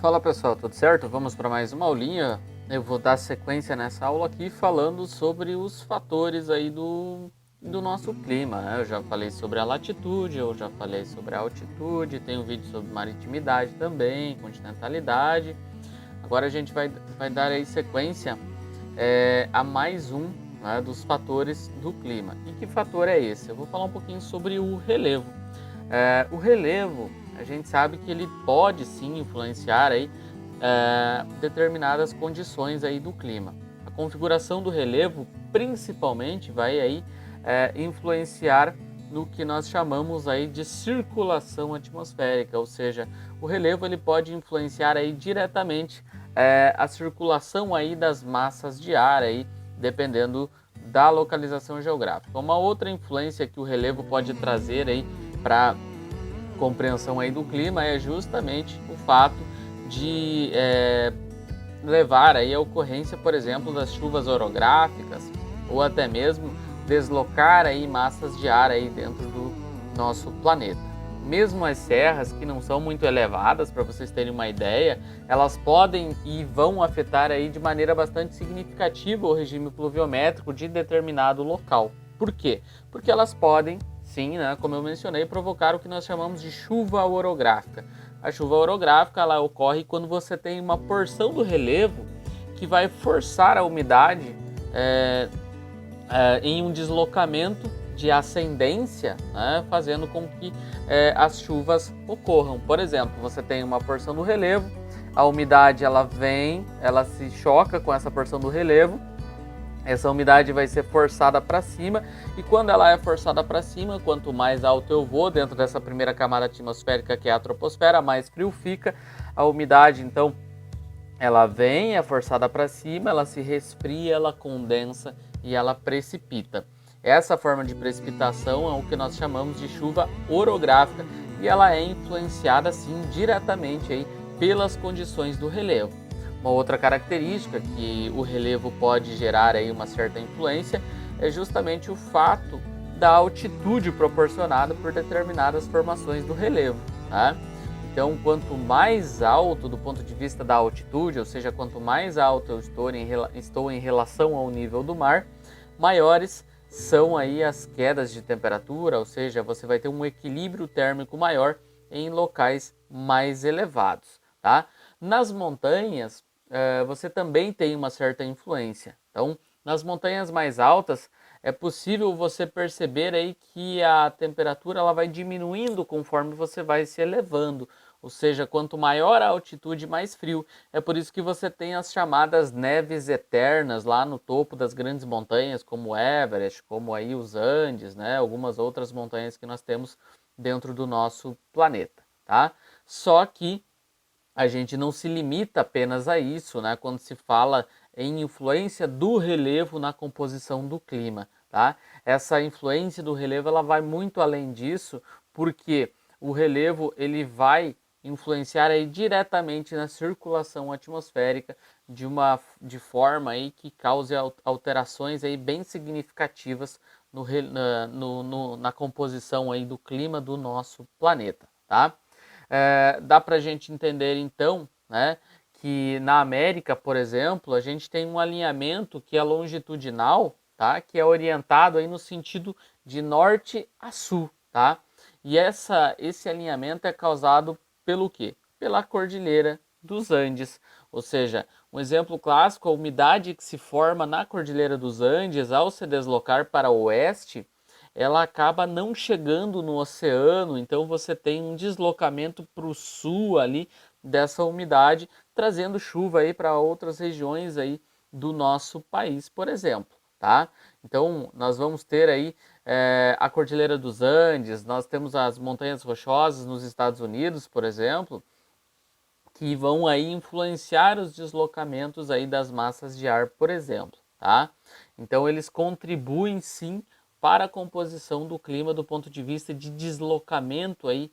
Fala pessoal, tudo certo? Vamos para mais uma aulinha. Eu vou dar sequência nessa aula aqui falando sobre os fatores aí do nosso clima, né? Eu já falei sobre a latitude, eu já falei sobre a altitude, tem um vídeo sobre maritimidade também, continentalidade. Agora a gente vai dar aí sequência a mais um, né, dos fatores do clima. E que fator é esse? Eu vou falar um pouquinho sobre o relevo. O relevo, a gente sabe que ele pode sim influenciar aí, determinadas condições aí do clima. A configuração do relevo principalmente vai aí influenciar no que nós chamamos aí de circulação atmosférica, ou seja, o relevo ele pode influenciar aí diretamente a circulação aí das massas de ar aí, dependendo da localização geográfica. Uma outra influência que o relevo pode trazer aí para compreensão aí do clima é justamente o fato de levar aí a ocorrência, por exemplo, das chuvas orográficas ou até mesmo deslocar aí massas de ar aí dentro do nosso planeta. Mesmo as serras que não são muito elevadas, para vocês terem uma ideia, elas podem e vão afetar aí de maneira bastante significativa o regime pluviométrico de determinado local. Por quê? Porque elas podem, sim, né, como eu mencionei, provocar o que nós chamamos de chuva orográfica. A chuva orográfica ela ocorre quando você tem uma porção do relevo que vai forçar a umidade em um deslocamento de ascendência, né, fazendo com que as chuvas ocorram. Por exemplo, você tem uma porção do relevo, a umidade ela se choca com essa porção do relevo, essa umidade vai ser forçada para cima e quando ela é forçada para cima, quanto mais alto eu vou dentro dessa primeira camada atmosférica que é a troposfera, mais frio fica a umidade. Então ela vem, é forçada para cima, ela se resfria, ela condensa e ela precipita. Essa forma de precipitação é o que nós chamamos de chuva orográfica e ela é influenciada sim diretamente aí pelas condições do relevo. Uma outra característica que o relevo pode gerar aí uma certa influência é justamente o fato da altitude proporcionada por determinadas formações do relevo, tá? Então, quanto mais alto do ponto de vista da altitude, ou seja, quanto mais alto eu estou em relação ao nível do mar, maiores são aí as quedas de temperatura, ou seja, você vai ter um equilíbrio térmico maior em locais mais elevados, tá? Nas montanhas, você também tem uma certa influência. Então, nas montanhas mais altas, é possível você perceber aí que a temperatura ela vai diminuindo conforme você vai se elevando. Ou seja, quanto maior a altitude, mais frio. É por isso que você tem as chamadas neves eternas lá no topo das grandes montanhas, como o Everest, como aí os Andes, né? Algumas outras montanhas que nós temos dentro do nosso planeta, tá? Só que a gente não se limita apenas a isso, né? Quando se fala em influência do relevo na composição do clima, tá? Essa influência do relevo ela vai muito além disso, porque o relevo ele vai influenciar aí diretamente na circulação atmosférica de forma aí que cause alterações aí bem significativas na composição aí do clima do nosso planeta, tá? Dá para a gente entender então, né, que na América, por exemplo, a gente tem um alinhamento que é longitudinal, tá, que é orientado aí no sentido de norte a sul, tá? E esse alinhamento é causado pelo quê? Pela Cordilheira dos Andes. Ou seja, um exemplo clássico, a umidade que se forma na Cordilheira dos Andes ao se deslocar para o oeste, ela acaba não chegando no oceano, então você tem um deslocamento para o sul ali dessa umidade, trazendo chuva aí para outras regiões aí do nosso país, por exemplo, tá? Então nós vamos ter aí a Cordilheira dos Andes, nós temos as Montanhas Rochosas nos Estados Unidos, por exemplo, que vão aí influenciar os deslocamentos aí das massas de ar, por exemplo, tá? Então eles contribuem sim para a composição do clima do ponto de vista de deslocamento aí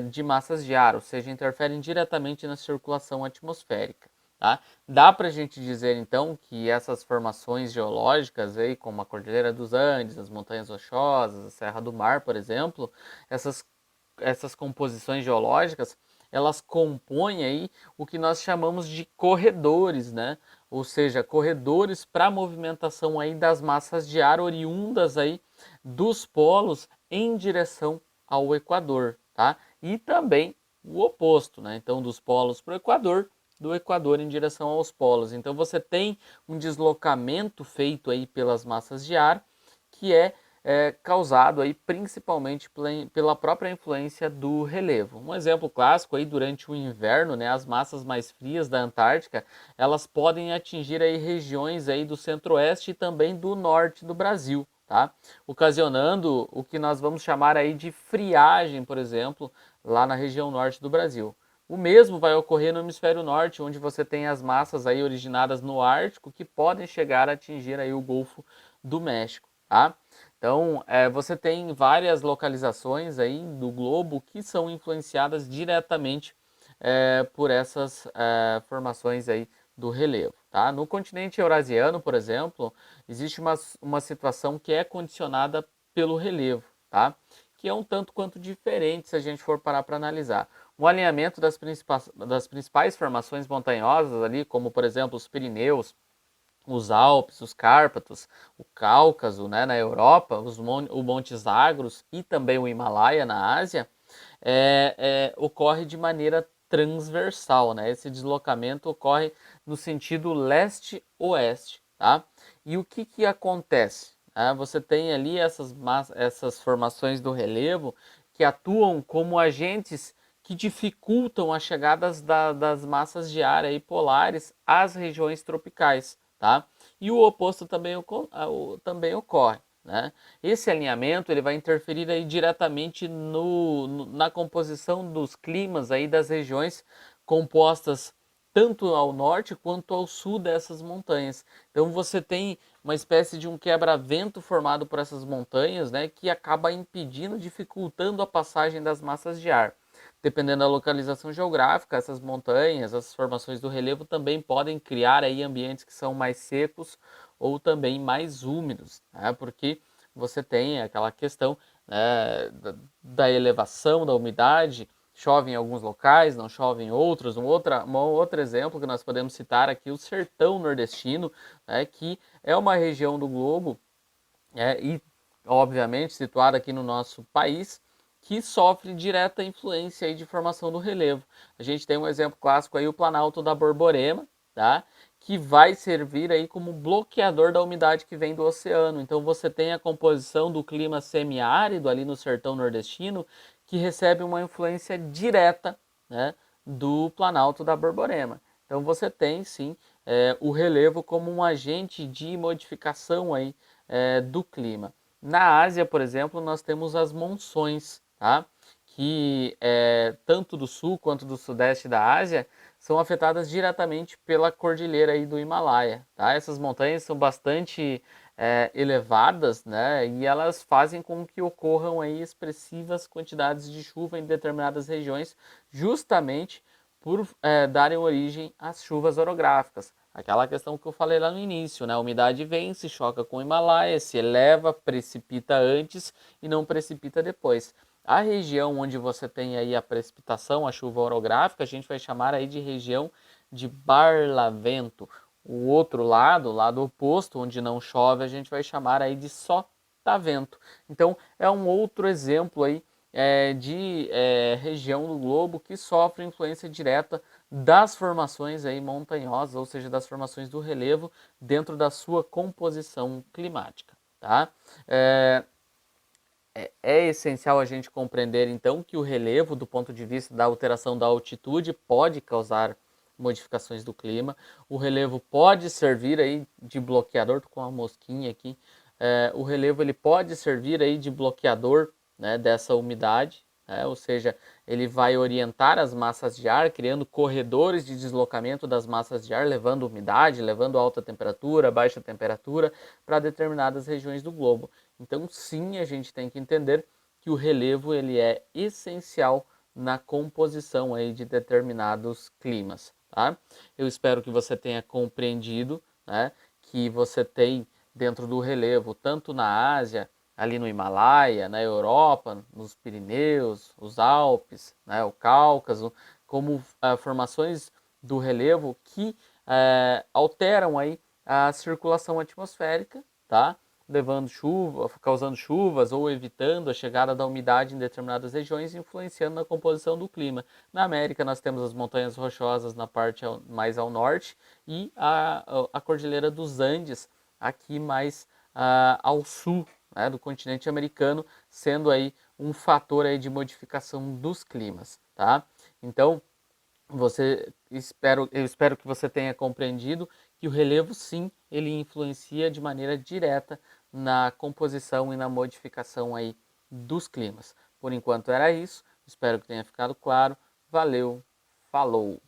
de massas de ar, ou seja, interferem diretamente na circulação atmosférica. Tá? Dá para a gente dizer então que essas formações geológicas, aí, como a Cordilheira dos Andes, as Montanhas Rochosas, a Serra do Mar, por exemplo, essas composições geológicas, elas compõem aí o que nós chamamos de corredores, né? Ou seja, corredores para a movimentação aí das massas de ar oriundas aí dos polos em direção ao Equador, tá? E também o oposto, né? Então, dos polos para o Equador, do Equador em direção aos polos. Então, você tem um deslocamento feito aí pelas massas de ar que é causado aí principalmente pela própria influência do relevo. Um exemplo clássico aí durante o inverno, né, as massas mais frias da Antártica, elas podem atingir aí regiões aí do centro-oeste e também do norte do Brasil, tá? Ocasionando o que nós vamos chamar aí de friagem, por exemplo, lá na região norte do Brasil. O mesmo vai ocorrer no hemisfério norte, onde você tem as massas aí originadas no Ártico que podem chegar a atingir aí o Golfo do México, tá? Então, você tem várias localizações aí do globo que são influenciadas diretamente por essas formações aí do relevo, tá? No continente eurasiano, por exemplo, existe uma situação que é condicionada pelo relevo, tá? Que é um tanto quanto diferente se a gente for parar para analisar. O alinhamento das principais formações montanhosas ali, como por exemplo os Pirineus, os Alpes, os Cárpatos, o Cáucaso, né, na Europa, o Monte Zagros e também o Himalaia na Ásia, ocorre de maneira transversal, né? Esse deslocamento ocorre no sentido leste-oeste, tá? E o que acontece? Você tem ali essas formações do relevo que atuam como agentes que dificultam a chegada das massas de ar aí polares às regiões tropicais, tá? E o oposto também ocorre, né? Esse alinhamento ele vai interferir aí diretamente na composição dos climas aí das regiões compostas tanto ao norte quanto ao sul dessas montanhas. Então você tem uma espécie de um quebra-vento formado por essas montanhas, né, que acaba impedindo, dificultando a passagem das massas de ar. Dependendo da localização geográfica, essas montanhas, as formações do relevo também podem criar aí ambientes que são mais secos ou também mais úmidos, né? Porque você tem aquela questão, né, da elevação da umidade, chove em alguns locais, não chove em outros. Um outro exemplo que nós podemos citar aqui, o sertão nordestino, né, que é uma região do globo e obviamente situada aqui no nosso país, que sofre direta influência aí de formação do relevo. A gente tem um exemplo clássico aí, o Planalto da Borborema, tá? Que vai servir aí como bloqueador da umidade que vem do oceano. Então você tem a composição do clima semiárido ali no sertão nordestino, que recebe uma influência direta, né, do Planalto da Borborema. Então você tem sim o relevo como um agente de modificação aí do clima. Na Ásia, por exemplo, nós temos as monções, tá? Que tanto do sul quanto do sudeste da Ásia são afetadas diretamente pela cordilheira aí do Himalaia, tá? Essas montanhas são bastante elevadas, né? E elas fazem com que ocorram aí expressivas quantidades de chuva em determinadas regiões, justamente por darem origem às chuvas orográficas. Aquela questão que eu falei lá no início, né? A umidade vem, se choca com o Himalaia, se eleva, precipita antes e não precipita depois. A região onde você tem aí a precipitação, a chuva orográfica, a gente vai chamar aí de região de barlavento. O outro lado, o lado oposto, onde não chove, a gente vai chamar aí de sotavento. Então, é um outro exemplo aí de região do globo que sofre influência direta das formações aí montanhosas, ou seja, das formações do relevo dentro da sua composição climática, tá? É essencial a gente compreender então que o relevo, do ponto de vista da alteração da altitude, pode causar modificações do clima. O relevo pode servir aí de bloqueador, tô com uma mosquinha aqui. O relevo ele pode servir aí de bloqueador, né, dessa umidade, né? Ou seja, ele vai orientar as massas de ar, criando corredores de deslocamento das massas de ar, levando umidade, levando alta temperatura, baixa temperatura para determinadas regiões do globo. Então, sim, a gente tem que entender que o relevo ele é essencial na composição aí de determinados climas, tá? Eu espero que você tenha compreendido, né, que você tem dentro do relevo, tanto na Ásia, ali no Himalaia, na Europa, nos Pirineus, os Alpes, né, o Cáucaso, como formações do relevo que alteram aí a circulação atmosférica, tá? Levando chuva, causando chuvas ou evitando a chegada da umidade em determinadas regiões, influenciando na composição do clima. Na América nós temos as montanhas rochosas na parte mais ao norte e a Cordilheira dos Andes aqui mais ao sul, né, do continente americano, sendo aí um fator aí de modificação dos climas, tá? Então, eu espero que você tenha compreendido que o relevo, sim, ele influencia de maneira direta na composição e na modificação aí dos climas. Por enquanto era isso, espero que tenha ficado claro. Valeu, falou!